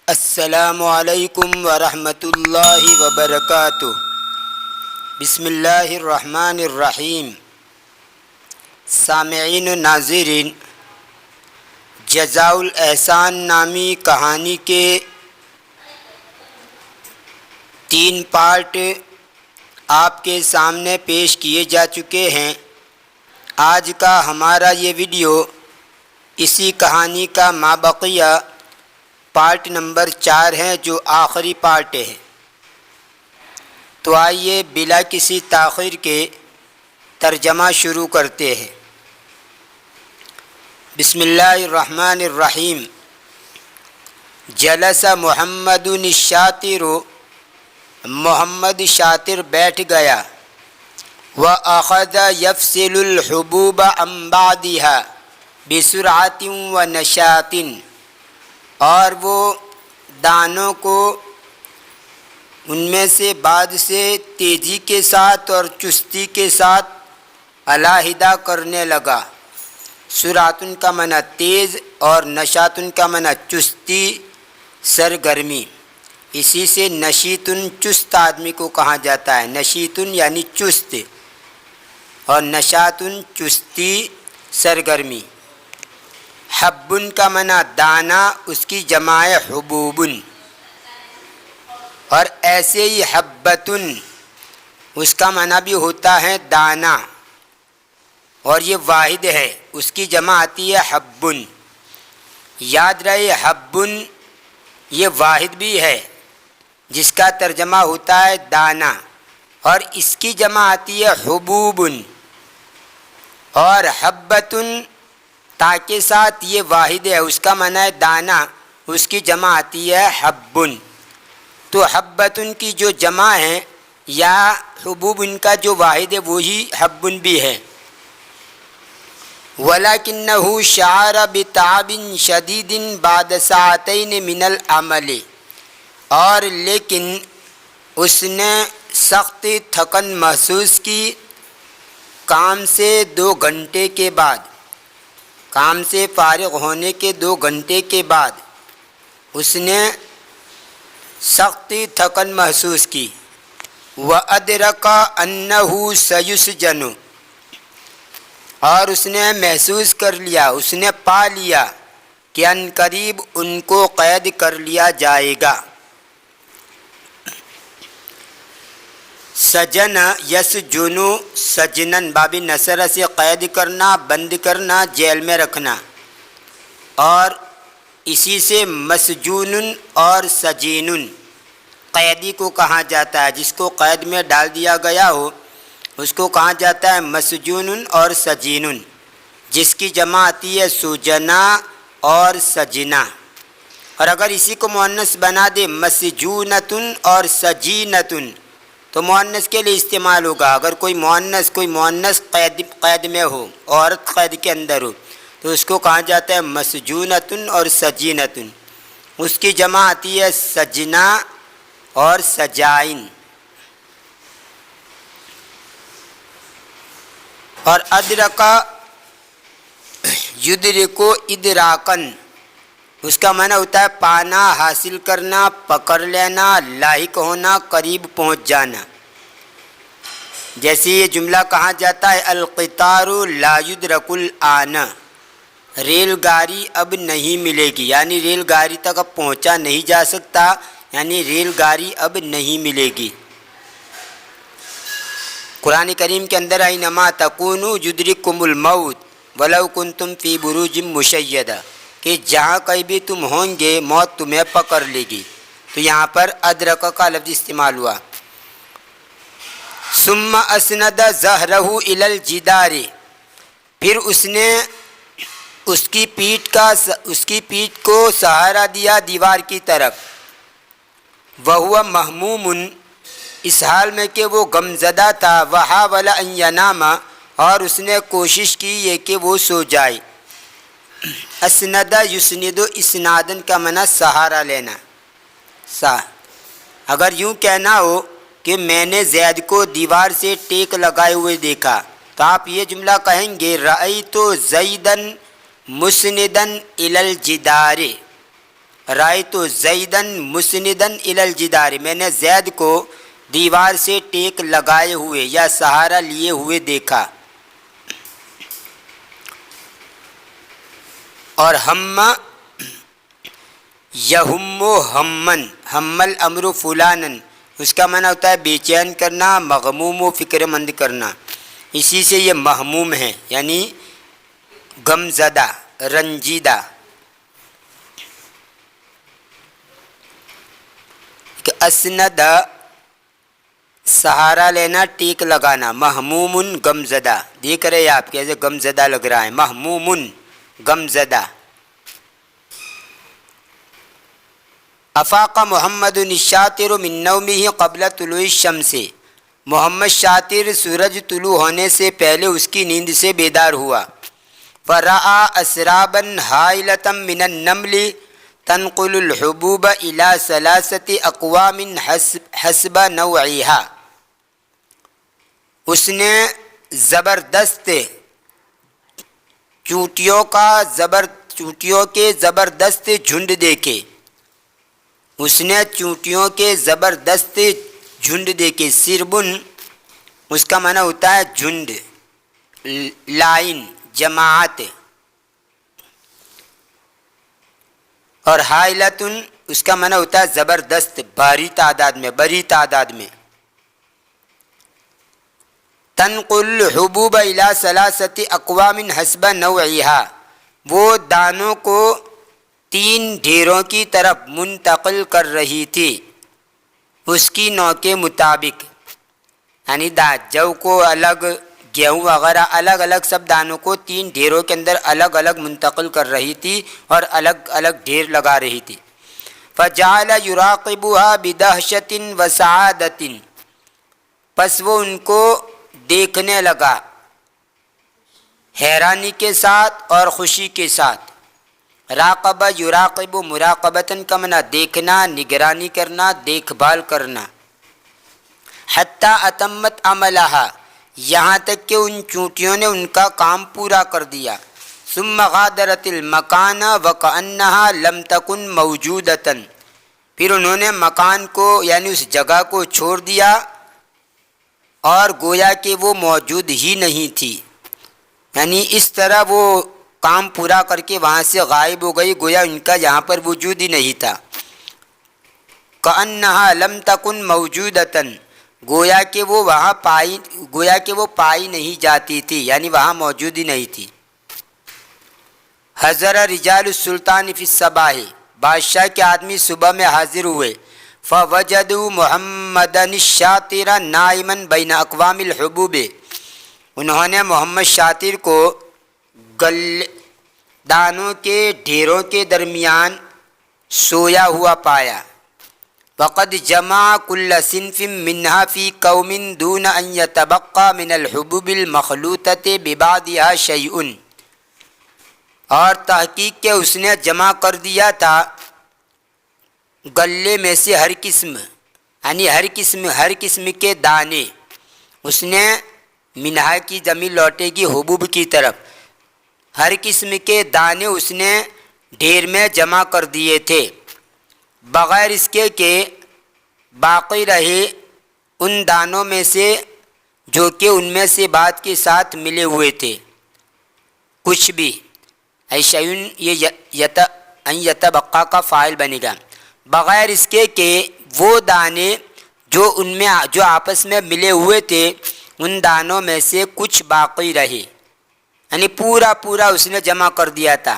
السلام علیکم ورحمۃ اللہ وبرکاتہ۔ بسم اللہ الرحمن الرحیم۔ سامعین و ناظرین، جزاء الاحسان نامی کہانی کے 3 پارٹ آپ کے سامنے پیش کیے جا چکے ہیں۔ آج کا ہمارا یہ ویڈیو اسی کہانی کا مابقیہ پارٹ نمبر 4 ہے، جو آخری پارٹ ہے۔ تو آئیے بلا کسی تاخیر کے ترجمہ شروع کرتے ہیں۔ بسم اللہ الرحمن الرحیم۔ جلس محمد الشاطر، محمد شاطر بیٹھ گیا۔ وَأَخَذَ يَفْصِلُ الْحُبُوبَ عَنْ بَعْضِهَا بِسُرْعَةٍ وَنَشَاطٍ، اور وہ دانوں کو ان میں سے بعض سے تیزی کے ساتھ اور چستی کے ساتھ علیحدہ کرنے لگا۔ سرعتن کا معنی تیز اور نشاطن کا معنی چستی، سرگرمی۔ اسی سے نشیطن چست آدمی کو کہا جاتا ہے۔ نشیطن یعنی چست اور نشاطن چستی، سرگرمی۔ حبن کا معنی دانا، اس کی جمع حبوبن، اور ایسے ہی حبتن اس کا معنی بھی ہوتا ہے دانا، اور یہ واحد ہے، اس کی جمع آتی ہے حبن۔ یاد رہے حبن یہ واحد بھی ہے جس کا ترجمہ ہوتا ہے دانا، اور اس کی جمع آتی ہے حبوبن۔ اور حبتن تا کے ساتھ یہ واحد ہے، اس کا معنی ہے دانا، اس کی جمع آتی ہے حبن۔ تو حبتن کی جو جمع ہے یا حبوبن کا جو واحد ہے وہی حبن بھی ہے۔ وَلَكِنَّهُ شَعَرَ بِتَعَبٍ شَدِيدٍ بَعْدَ سَاعَتَيْنِ مِنَ الْعَمَلِ، اور لیکن اس نے سخت تھکن محسوس کی کام سے 2 گھنٹے کے بعد، کام سے فارغ ہونے کے 2 گھنٹے کے بعد اس نے سخت تھکن محسوس کی۔ وَأَدْرَكَ أَنَّهُ سَيُسْجَنُ، اور اس نے محسوس کر لیا، اس نے پا لیا کہ عنقریب ان کو قید کر لیا جائے گا۔ سجن یسجن سجنن، باب نصر سے قید کرنا، بند کرنا، جیل میں رکھنا، اور اسی سے مسجون اور سجین قیدی کو کہا جاتا ہے۔ جس کو قید میں ڈال دیا گیا ہو اس کو کہا جاتا ہے مسجون اور سجین، جس کی جمع آتی ہے سجنا اور سجنا۔ اور اگر اسی کو مؤنث بنا دے مسجونتن اور سجینتن تو مؤنث کے لیے استعمال ہوگا۔ اگر کوئی مؤنث قید میں ہو، عورت قید کے اندر ہو، تو اس کو کہا جاتا ہے مسجونتن اور سجینتن۔ اس کی جمع آتی ہے سجنا اور سجائن۔ اور ادرکا یدرکو ادراکن، اس کا معنی ہوتا ہے پانا، حاصل کرنا، پکڑ لینا، لاحق ہونا، قریب پہنچ جانا۔ جیسے یہ جملہ کہا جاتا ہے القطار لا یدرک الآن، ریل گاڑی اب نہیں ملے گی، یعنی ریل گاڑی تک اب پہنچا نہیں جا سکتا، یعنی ریل گاڑی اب نہیں ملے گی۔ قرآن کریم کے اندر اینما تکونوا یدرککم الموت ولو کنتم فی بروج مشیدہ، کہ جہاں کہیں بھی تم ہوں گے موت تمہیں پکڑ لے گی۔ تو یہاں پر ادرک کا لفظ استعمال ہوا۔ ثم اسند ظہرہ الی الجدار، پھر اس نے اس کی پیٹھ کو سہارا دیا دیوار کی طرف۔ وہو مہموم، اس حال میں کہ وہ غمزدہ تھا۔ وحاول ان ینام، اور اس نے کوشش کی یہ کہ وہ سو جائے۔ اسند یسند اسنادن کا معنی سہارا لینا۔ اگر یوں کہنا ہو کہ میں نے زید کو دیوار سے ٹیک لگائے ہوئے دیکھا تو آپ یہ جملہ کہیں گے رأیت زیدن مسندن الی الجدار، رأیت زیدن مسندن الی الجدار، میں نے زید کو دیوار سے ٹیک لگائے ہوئے یا سہارا لیے ہوئے دیکھا. اور ہم یہم ہمن ہم الامر فلانن، اس کا معنی ہوتا ہے بے چین کرنا، مغموم و فکر مند کرنا. اسی سے یہ مہموم ہے، یعنی غم زدہ، رنجیدہ. کہ اسند سہارا لینا، ٹیک لگانا. مہموم غم زدہ، دیکھ رہے ہیں آپ کیسے غم زدہ لگ رہا ہے. مہموم غم زدہ. افاق محمد الشاطر من نومه قبل طلوع الشمس، محمد شاطر سورج طلوع ہونے سے پہلے اس کی نیند سے بیدار ہوا. فرآ اسرابا ہائلة من النمل تنقل الحبوب الى 3 اقوام حسب نوعها، اس نے زبردست چونٹیوں کے زبردست جھنڈ دیکھے. اس نے چونٹیوں کے زبردست جھنڈ دیکھے. سربن اس کا معنی ہوتا ہے جھنڈ، لائن، جماعت. اور ہائلتن اس کا معنی ہوتا ہے زبردست، بھاری تعداد میں، بڑی تعداد میں. تنقل الحبوب الى 3 اقوام حسب نوعها، وہ دانوں کو 3 ڈھیروں کی طرف منتقل کر رہی تھی اس کی نوع کے مطابق. یعنی جو کو الگ، گیہوں وغیرہ الگ الگ سب دانوں کو 3 ڈھیروں کے اندر الگ الگ منتقل کر رہی تھی اور الگ الگ ڈھیر لگا رہی تھی. فجعل یراقبها بدہشة وسعادة، پس وہ ان کو دیکھنے لگا حیرانی کے ساتھ اور خوشی کے ساتھ. راقبہ یراقب مراقبتاً کا معنی دیکھنا، نگرانی کرنا، دیکھ بھال کرنا. حتی اتمت عملہا، یہاں تک کہ ان چونٹیوں نے ان کا کام پورا کر دیا. ثم غادرت المکان وکأنہا لم تکن موجودتاً، پھر انہوں نے مکان کو یعنی اس جگہ کو چھوڑ دیا اور گویا کہ وہ موجود ہی نہیں تھی. یعنی اس طرح وہ کام پورا کر کے وہاں سے غائب ہو گئی، گویا ان کا یہاں پر وجود ہی نہیں تھا. کأنہا لم تکن موجودتاً، گویا کہ وہ پائی نہیں جاتی تھی، یعنی وہاں موجود ہی نہیں تھی. حضر رجال السلطان فی الصباح، بادشاہ کے آدمی صبح میں حاضر ہوئے. فوجدوا محمدا الشاطر نائما بین اقوام الحبوب، انہوں نے محمد شاطر کو دانوں کے ڈھیروں کے درمیان سویا ہوا پایا. وقد جمع كل صنف منها في قوم دون ان يتبقى من الحبوب المخلوطة ببعضها شيء، اور تحقیق کہ اس نے جمع کر دیا تھا گلے میں سے ہر قسم، یعنی ہر قسم کے دانے. اس نے منہا کی ضمیر لوٹے گی حبوب کی طرف. ہر قسم کے دانے اس نے ڈھیر میں جمع کر دیے تھے، بغیر اس کے کہ باقی رہے ان دانوں میں سے جو کہ ان میں سے بعد کے ساتھ ملے ہوئے تھے کچھ بھی. ایشعین یہ یتبقا کا فاعل بنے گا. بغیر اس کے کہ وہ دانے جو آپس میں ملے ہوئے تھے ان دانوں میں سے کچھ باقی رہے، یعنی پورا اس نے جمع کر دیا تھا.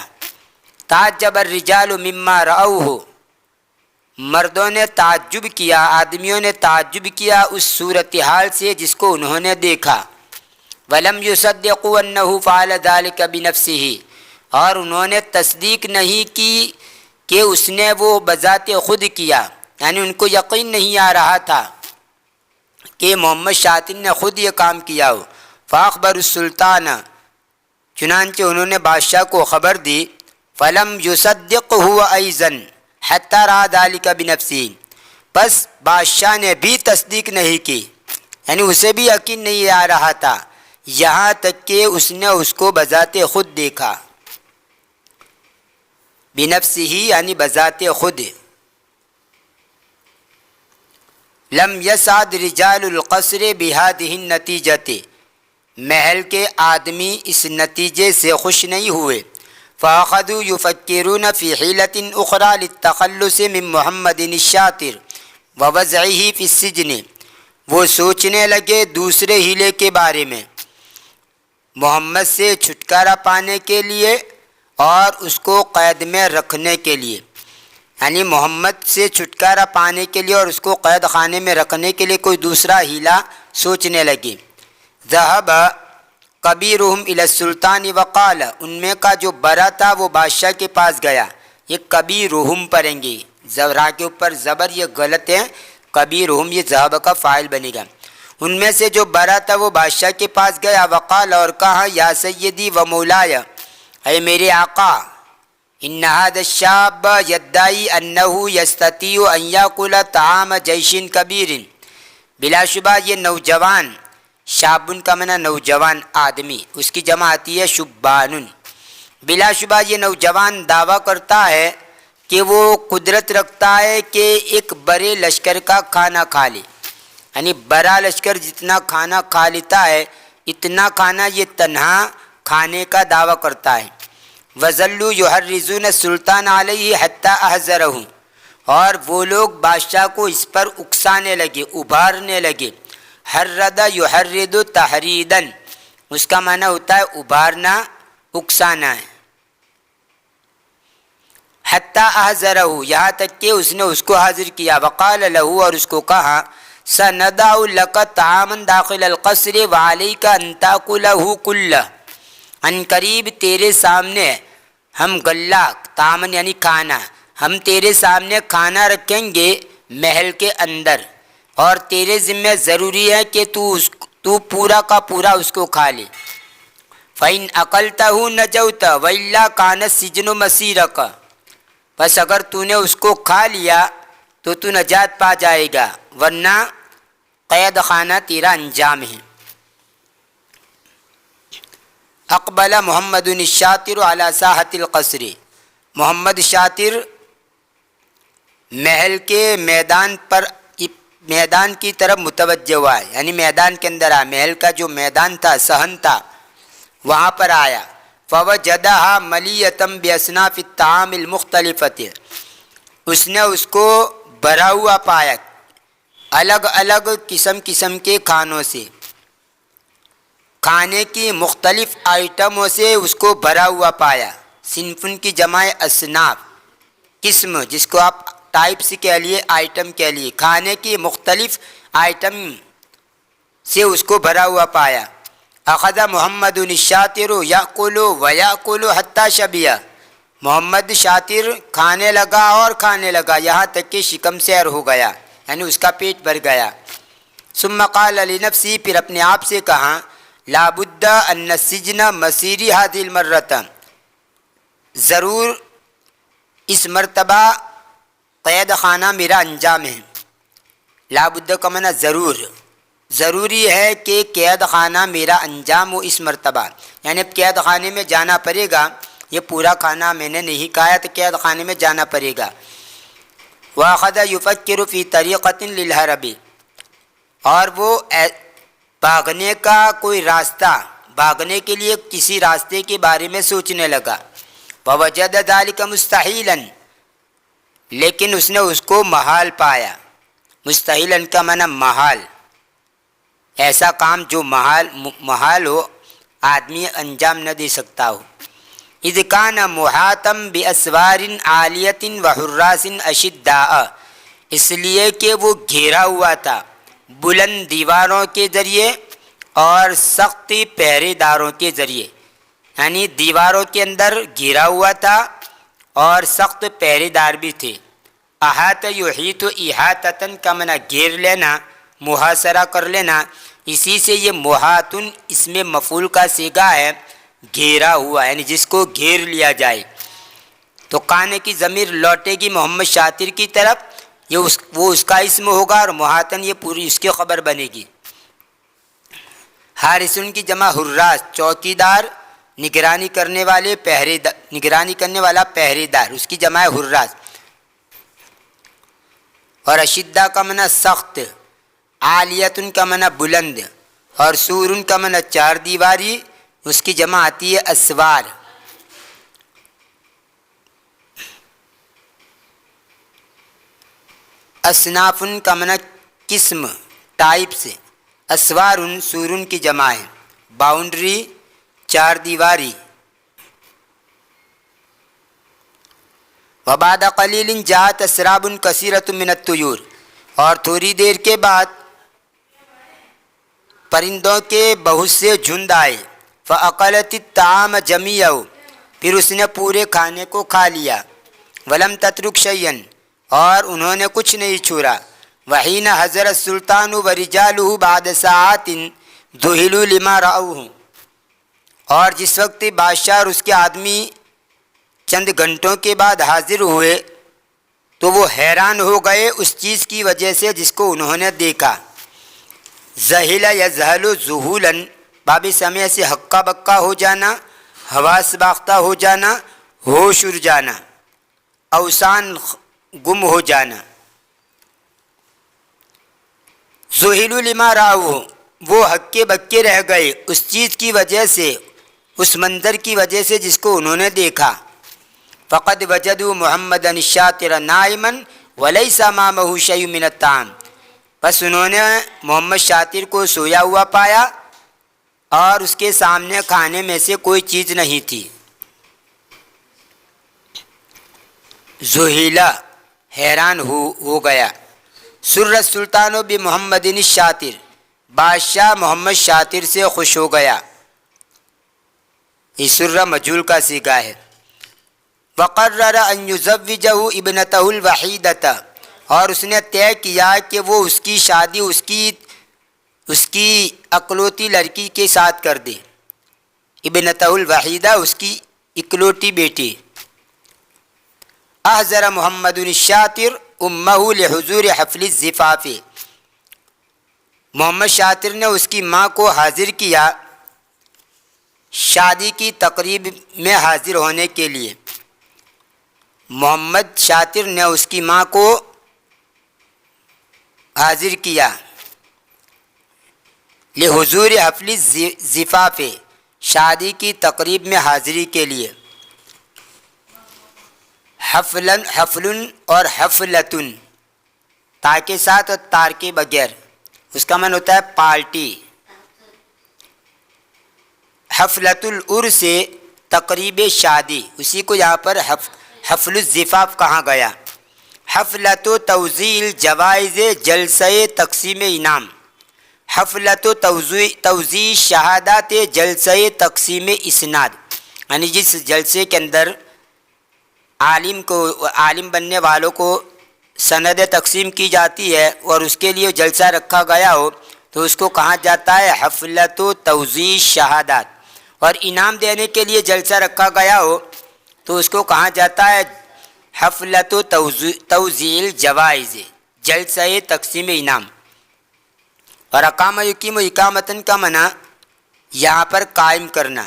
تعجب الرجال مما رأوہ، مردوں نے تعجب کیا، آدمیوں نے تعجب کیا اس صورتحال سے جس کو انہوں نے دیکھا. ولم یصدقوا انہ فعل ذلک بنفسہ، اور انہوں نے تصدیق نہیں کی کہ اس نے وہ بذات خود کیا، یعنی ان کو یقین نہیں آ رہا تھا کہ محمد شاطر نے خود یہ کام کیا ہو. فاخبر السلطان، چنانچہ انہوں نے بادشاہ کو خبر دی. فلم یصدقہ ایضا حتی رأى ذلک بنفسہ، بس بادشاہ نے بھی تصدیق نہیں کی، یعنی اسے بھی یقین نہیں آ رہا تھا یہاں تک کہ اس نے اس کو بذات خود دیکھا. بنفسہ یعنی بذات خود. لم یسعد رجال القصر بہذہ النتیجۃ، محل کے آدمی اس نتیجے سے خوش نہیں ہوئے. فاخذوا یفکرون فی حیلۃ اخری للتخلص من محمد الشاطر ووضعہ فی السجن، وہ سوچنے لگے دوسرے ہیلے کے بارے میں محمد سے چھٹکارا پانے کے لیے اور اس کو قید میں رکھنے کے لیے، یعنی محمد سے چھٹکارا پانے کے لیے اور اس کو قید خانے میں رکھنے کے لیے کوئی دوسرا ہیلا سوچنے لگے. ذهب کبیرہم الی السلطان وقال، ان میں کا جو بڑا تھا وہ بادشاہ کے پاس گیا. یہ کبیرہم پڑھیں گے، را کے اوپر زبر، یہ غلط ہے. کبیرہم یہ ذهب کا فاعل بنے گا. ان میں سے جو بڑا تھا وہ بادشاہ کے پاس گیا. وقال، اور کہا، یا سیدی و مولایا، اے میرے آقا، ان هذا الشاب یدعی انہ یستطیع ان یاکل طعام جیش کبیر، بلا شبہ یہ نوجوان، شابن کا معنی نوجوان آدمی، اس کی جمع آتی ہے شبانن. بلا شبہ یہ نوجوان دعویٰ کرتا ہے کہ وہ قدرت رکھتا ہے کہ ایک بڑے لشکر کا کھانا کھا لے، یعنی بڑا لشکر جتنا کھانا کھا لیتا ہے اتنا کھانا یہ تنہا کھانے کا دعویٰ کرتا ہے. وَظَلُّوا يُحَرِّضُونَ السُّلْطَانَ عَلَيْهِ حَتَّى أَحْزَرَهُ، اور وہ لوگ بادشاہ کو اس پر اکسانے لگے، ابھارنے لگے. حرد یحرد تحریدن، اس کا معنی ہوتا ہے ابھارنا، اکسانا ہے. حتی احضرہ، یہاں تک کہ اس نے اس کو حاضر کیا. وقال له، اور اس کو کہا، سندع لک طعاما داخل القصر وعلیک ان تاکلہ کلہ، ان قریب تیرے سامنے ہم غلہ، طعاما یعنی کھانا، ہم تیرے سامنے کھانا رکھیں گے محل کے اندر، اور تیرے ذمہ ضروری ہے کہ تو پورا کا پورا اس کو کھا لے. فَإِنْ أَقَلْتَهُ نَجَوْتَ وَإِلَّا كَانَ السِّجْنُ مَصِيرَكَ، بس اگر تو نے اس کو کھا لیا تو تو نجات پا جائے گا، ورنہ قید خانہ تیرا انجام ہے. اقبل محمد الشاطر علی ساحت القصر، محمد شاطر محل کے میدان کی طرف متوجہ ہوا ہے، یعنی میدان کے اندر آیا، محل کا جو میدان تھا، صحن تھا، وہاں پر آیا. فوجدہا ملیۃ باصناف الطعام المختلفۃ، اس نے اس کو بھرا ہوا پایا الگ الگ قسم کے کھانوں سے، کھانے کی مختلف آئٹموں سے اس کو بھرا ہوا پایا. صنفن کی جمع اصناف، قسم، جس کو آپ ٹائپس کہہ لیے، آئٹم کہہ لیے، کھانے کی مختلف آئٹم سے اس کو بھرا ہوا پایا. اخذ محمد الشاطر یاکل ویاکل حتی شبع، محمد شاطر کھانے لگا اور کھانے لگا یہاں تک کہ شکم سیر ہو گیا، یعنی اس کا پیٹ بھر گیا. ثم قال لنفسی، پھر اپنے آپ سے کہا، لا بد ان السجن مسیری هذه المرۃ، ضرور اس مرتبہ قید خانہ میرا انجام ہے. لا بد کا معنی ضروری ہے کہ قید خانہ میرا انجام ہو اس مرتبہ، یعنی اب قید خانے میں جانا پڑے گا، یہ پورا کھانا میں نے نہیں کھایا تو قید خانے میں جانا پڑے گا. واخذ یفکر فی طریقۃ للہرب، اور وہ بھاگنے کا کوئی راستہ، بھاگنے کے لیے کسی راستے کے بارے میں سوچنے لگا. فوجد ذلک مستحیلا، لیکن اس نے اس کو محال پایا. مستحیلا کا معنی محال، ایسا کام جو محال ہو، آدمی انجام نہ دے سکتا ہو. اذ کان محاطا باسوار عالیۃ وحراس اشداء، اس لیے کہ وہ گھیرا ہوا تھا بلند دیواروں کے ذریعے اور سخت پہرے داروں کے ذریعے، یعنی دیواروں کے اندر گھیرا ہوا تھا اور سخت پہرے دار بھی تھے. احاط یحیط احاطۃ کا معنی گھیر لینا، محاصرہ کر لینا، اسی سے یہ محاطن اس میں مفعول کا صیغہ ہے، گھیرا ہوا، یعنی جس کو گھیر لیا جائے. تو کانے کی ضمیر لوٹے گی محمد شاطر کی طرف، یہ وہ اس کا اسم ہوگا، اور محاطن یہ پوری اس کی خبر بنے گی. حارسن کی جمع حراس، چوکیدار، نگرانی کرنے والا پہرے دار، اس کی جمع ہے حراس. اور اشدہ کا معنی سخت، عالیتن کا معنی بلند، اور سورن کا معنی چار دیواری، اس کی جمع آتی ہے اسوار. اصنافن کا معنی قسم، ٹائپ سے. اسوارن سورن کی جمع ہے، باؤنڈری چار دیواری. وبعد قلیل جاءت اسراب کثیرۃ من الطیور، اور تھوڑی دیر کے بعد پرندوں کے بہت سے جھنڈ آئے. فاکلت الطعام جمیعہ، پھر اس نے پورے کھانے کو کھا لیا. ولم تترک شیئا، اور انہوں نے کچھ نہیں چھوڑا. وحین حضر السلطان ورجالہ بعد ساعات ذہلوا لما رأوہ، اور جس وقت بادشاہ اور اس کے آدمی چند گھنٹوں کے بعد حاضر ہوئے تو وہ حیران ہو گئے اس چیز کی وجہ سے جس کو انہوں نے دیکھا. ذہل یذہل ذہولا، باب سمع سے ہکا بکا ہو جانا، حواس باختہ ہو جانا، ہوش اڑ جانا، اوسان گم ہو جانا. ذہلوا لما رأوہ، وہ ہکے بکے رہ گئے اس چیز کی وجہ سے، اس منظر کی وجہ سے جس کو انہوں نے دیکھا. فقد وجدوا محمدا الشاطر نائما وليس امامه شيء من الطعام، بس انہوں نے محمد شاطر کو سویا ہوا پایا اور اس کے سامنے کھانے میں سے کوئی چیز نہیں تھی. ذہیلا حیران ہو گیا. سر السلطان بمحمد الشاطر، بادشاہ محمد شاطر سے خوش ہو گیا. یہ سر مجہول کا صیغہ ہے. وقرر ان یزوجہ ابنتہ الوحیدۃ، اور اس نے طے کیا کہ وہ اس کی شادی اس کی اکلوتی لڑکی کے ساتھ کر دے. ابنتہ الوحیدہ، اس کی اکلوتی بیٹی. احضر محمد الشاطر امہ لحضور حفل الزفاف، محمد شاطر نے اس کی ماں کو حاضر کیا شادی کی تقریب میں حاضر ہونے کے لیے. محمد شاطر نے اس کی ماں کو حاضر کیا لحضور حفل الزفاف، شادی کی تقریب میں حاضری کے لیے. حفل اور حفلتن، تا کے ساتھ اور تار کے بغیر، اس کا معنی ہوتا ہے پارٹی. حفلت العرس تقریب شادی، اسی کو یہاں پر حفل الزفاف کہا گیا. حفلت و توزیع الجوائز، جلسہ تقسیم انعام. حفلت و توزیع شہادات، جلسہ تقسیم اسناد، یعنی جس جلسے کے اندر عالم بننے والوں کو سند تقسیم کی جاتی ہے اور اس کے لیے جلسہ رکھا گیا ہو تو اس کو کہا جاتا ہے حفلت و توزیع شہادات. اور انعام دینے کے لیے جلسہ رکھا گیا ہو تو اس کو کہا جاتا ہے حفلت و توزیع الجوائز، جلسہ تقسیم انعام. اور اقام یقیم و اقامتن کا معنی یہاں پر قائم کرنا.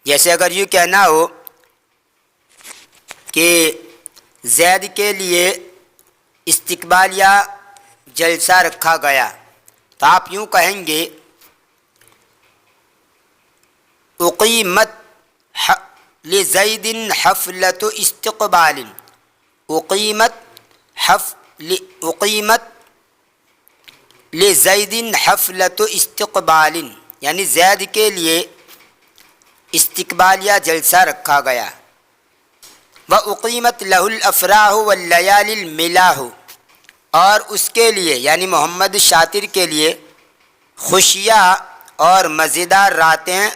جیسے اگر یوں کہنا ہو کہ زید کے لیے استقبالیہ جلسہ رکھا گیا تو آپ یوں کہیں گے اقیمت لزید حفلت استقبال، اقیمت لزید حفلت استقبال، یعنی زید کے لیے استقبالیہ جلسہ رکھا گیا. وَأُقِیمَتْ لَهُ الْأَفْرَاحُ وَاللَّيَالِ الْمِلَاحُ، اور اس کے لیے یعنی محمد شاطر کے لیے خوشیاں اور مزیدار راتیں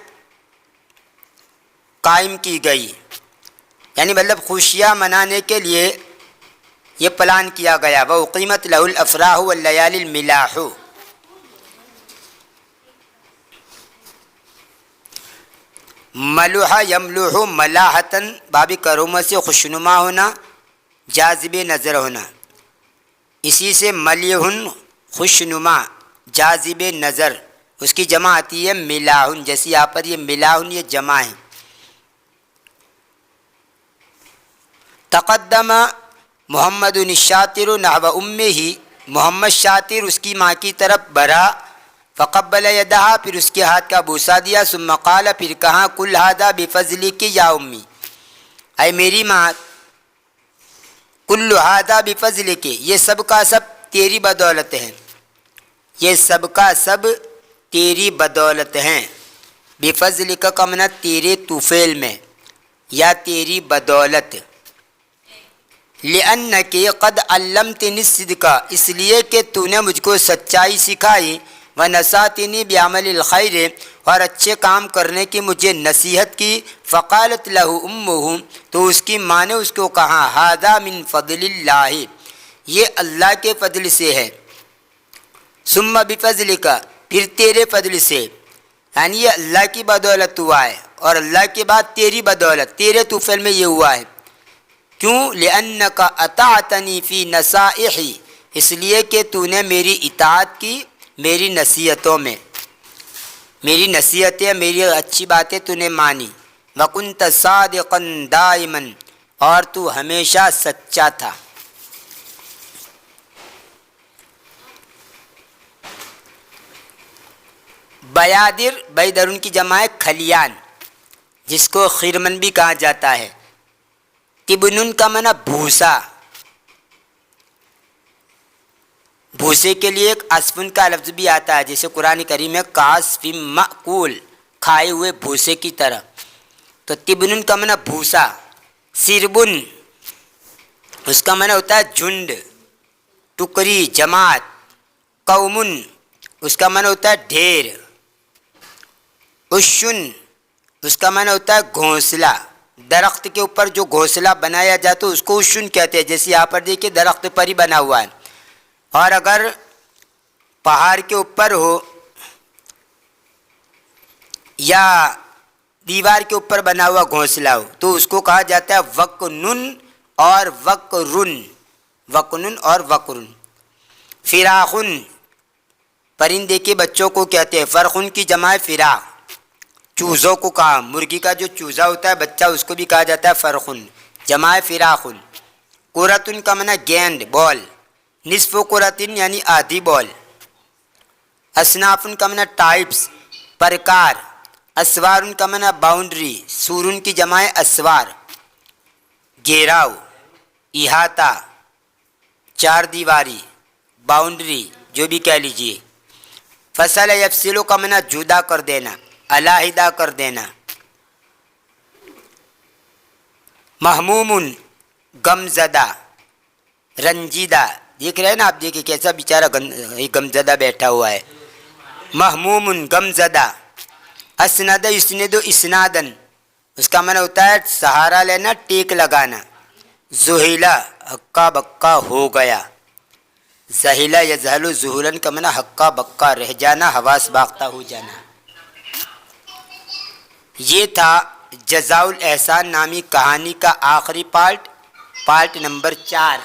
قائم کی گئی. یعنی مطلب خوشیاں منانے کے لیے یہ پلان کیا گیا. وَأُقِیمَتْ لَهُ الْأَفْرَاحُ وَاللَّيَالِ الْمِلَاحُ. ملوحہ یملوح ملاحتن، باب کرومہ سے خوشنما ہونا، جاذب نظر ہونا. اسی سے ملیحن خوشنما، جاذب نظر، اس کی جمع آتی ہے ملاحن. جیسے یہاں پر یہ ملاحن یہ جمع ہے. تقدم محمد الشاطر نحو امہ، محمد شاطر اس کی ماں کی طرف بڑھا، فقبل یدہا پھر اس کے ہاتھ کا بوسہ دیا، ثم قال پھر کہا کل ھذا بفضلک یا امی، اے میری ماں کل ھذا بفضلک، یہ سب کا سب تیری بدولت ہے، یہ سب کا سب تیری بدولت ہیں، بفضلک کا معنی تیرے توفیل میں یا تیری بدولت، لأنک قد علمتنی الصدق، اس لیے کہ تو نے مجھ کو سچائی سکھائی، ونصحتنی بعمل الخیر، اور اچھے کام کرنے کی مجھے نصیحت کی، فقالت لہ امہ، تو اس کی ماں نے اس کو کہا ھذا من فضل اللہ، یہ اللہ کے فضل سے ہے، ثم بفضلک پھر تیرے فضل سے، یعنی یہ اللہ کی بدولت ہوا ہے، اور اللہ کے بعد تیری بدولت، تیرے توفیل میں یہ ہوا ہے، کیوں؟ لأنک اطعتنی فی نصائحی، اس لیے کہ تو نے میری اطاعت کی میری نصیحتوں میں، میری نصیحتیں میری اچھی باتیں تو نے مانی، وکنت صادقا دائما، اور تو ہمیشہ سچا تھا۔ بیادر، بیدرن کی جمع ہے کھلیان، جس کو خرمن بھی کہا جاتا ہے، تبنن کا معنی بھوسا، بھوسے کے لیے ایک اسفن کا لفظ بھی آتا ہے، جیسے قرآن کریم میں کاسف مأکول، کھائے ہوئے بھوسے کی طرح، تو تبنن کا معنی بھوسا، سربن اس کا معنی ہوتا ہے جھنڈ، ٹکری، جماعت، قومن اس کا معنی ہوتا ہے ڈھیر، اشن اس کا معنی ہوتا ہے گھونسلہ، درخت کے اوپر جو گھونسلہ بنایا جاتا ہے اس کو اشن کہتے ہیں، جیسے یہاں پر دیکھیے درخت پر ہی بنا ہوا ہے، اور اگر پہاڑ کے اوپر ہو یا دیوار کے اوپر بنا ہوا گھونسلہ ہو تو اس کو کہا جاتا ہے وکنن اور وقرن، وکنن اور وقرن۔ فراخن پرندے کے بچوں کو کہتے ہیں، فرخن کی جمع ہے فراخ، چوزوں کو کہا، مرغی کا جو چوزا ہوتا ہے بچہ اس کو بھی کہا جاتا ہے فرخن، جمع ہے فراخن۔ قرۃن کا معنی گیند، بال، نصف قرۃن یعنی آدھی بال۔ اصنافن کا معنی ٹائپس، پرکار۔ اسوارن کا معنی باؤنڈری، سورن کی جمع ہے اسوار، گھیراؤ، احاطہ، چار دیواری، باؤنڈری جو بھی کہہ لیجئے۔ فصل یفصلو کا معنی جدا کر دینا، علیحدہ کر دینا۔ محموم غم زدہ، رنجیدہ، دیکھ رہے ہیں نا آپ، دیکھیں کیسا بیچارہ غم زدہ بیٹھا ہوا ہے، محموم غم زدہ۔ اسند یسند اسنادن اس کا معنی ہوتا ہے سہارا لینا، ٹیک لگانا۔ زحیلہ ہکا بکا ہو گیا، زحیلہ یزحل ظہولن کا معنی ہکا بکا رہ جانا، حواس باختہ ہو جانا۔ یہ تھا جزاء الاحسان نامی کہانی کا آخری پارٹ نمبر 4۔